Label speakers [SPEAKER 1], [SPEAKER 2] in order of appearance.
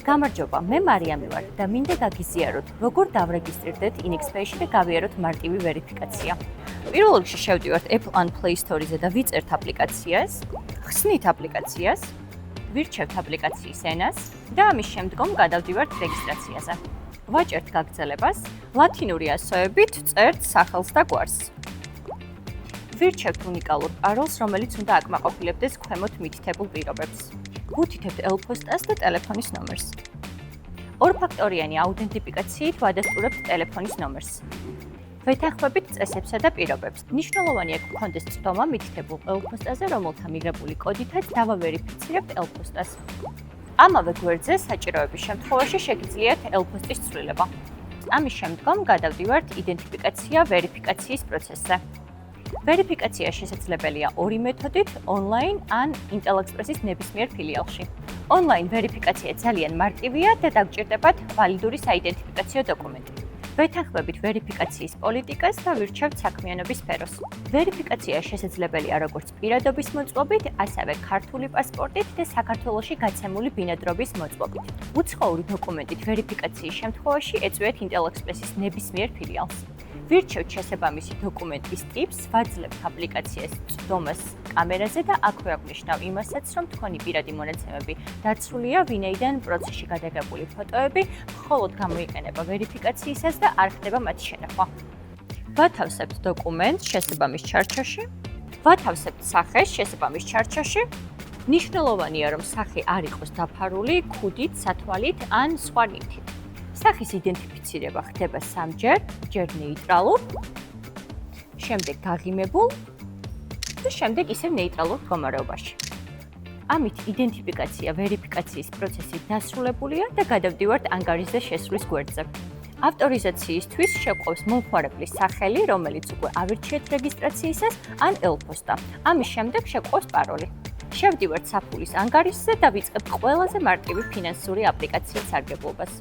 [SPEAKER 1] გამარჯობა, მე მარიამი ვარ და მინდა გაგიზიაროთ, როგორ დავრეგისტრირდეთ InXPay-ში და გავიაროთ მარტივი ვერიფიკაცია. პირველ რიგში შევდივართ Apple ან Play Store-ზე და ვიწერთ აპლიკაციას, ხსნით აპლიკაციას, ვირჩევთ აპლიკაციის ენას და ამის შემდგომ გადავდივართ რეგისტრაციაზე. ვაჭერთ გაგრძელებას, ლათინური ასოებით წერთ სახელს და გვარს. ვირჩევთ უნიკალურ პაროლს, რომელიც უნდა აკმაყოფილებდეს ქვემოთ მითითებულ პირობებს. ვუთითებთ ელფოსტას და ტელეფონის ნომერს. ორფაქტორიანი აუდენტიფიკაციით ვადასტურებთ ტელეფონის ნომერს. ვეთანხმებით წესებსა და პირობებს. მნიშვნელოვანია გქონდეს წვდომა მითითებულ ელფოსტაზე, რომელთა მიღებული კოდითაც დავავერიფიცირებთ ელფოსტას. ამავე გვერდზე საჭიროების შემთხვევაში შეგიძლიათ ელფოსტის ცვლილება. ამის შემდგომ გადავდივართ იდენტიფიკაცია ვერიფიკაციის პროცესზე. ვერიფიკაცია შესაძლებელია ორი მეთოდით, ონლაინ ან Intel Express-ის ნებისმიერ ფილიალში. ონლაინ ვერიფიკაცია ძალიან მარტივია და დაგჭირდებათ ვალიდური საიდენტიფიკაციო დოკუმენტი. ვეთანხმებით ვერიფიკაციის პოლიტიკას და ვირჩევთ საქმიანობის სფეროს. ვერიფიკაცია შესაძლებელია როგორც პირადობის მოწყობით, ასევე ქართული პასპორტით და საქართველოში გაცემული ბინადრობის მოწყობით. უცხოური დოკუმენტით ვერიფიკაციის შემთხვევაში ეწვიეთ Intel Express-ის ნებისმიერ ფილიალს. ვირჩევთ შესაბამისი დოკუმენტის ტიპს, ვაძლევთ აპლიკაციას წვდომას კამერაზე და აქვე აღნიშნავ იმასაც, რომ თქვენი პირადი მონაცემები დაცულია, ვინაიდან პროცესში გადაღებული ფოტოები მხოლოდ გამოიყენება ვერიფიკაციისას და არ ხდება მათი შენახვა. ვათავსებთ დოკუმენტს შესაბამის ჩარჩოში, ვათავსებთ სახეს შესაბამის ჩარჩოში. მნიშვნელოვანია, რომ სახე არ იყოს დაფარული ქუდით, სათვალით ან სხვა ნივთით. სახის იდენტიფიცირება ხდება სამჯერ, ჯერ ნეიტრალურ, შემდეგ გაღიმებულ და შემდეგ ისევ ნეიტრალურ მდგომარეობაში. ამით იდენტიფიკაცია ვერიფიკაციის პროცესი დასრულებულია და გადავდივართ ანგარიშზე შესვლის გვერდზე. ავტორიზაციისთვის შეგვყავს მომხმარებლის სახელი, რომელიც უკვე ავირჩიეთ რეგისტრაციისას, ან ელფოსტა. ამის შემდეგ შეგვყავს პაროლი. შევდივართ საფულის ანგარიშზე და ვიწყებთ ყველაზე მარტივი ფინანსური აპლიკაციის სარგებლობას.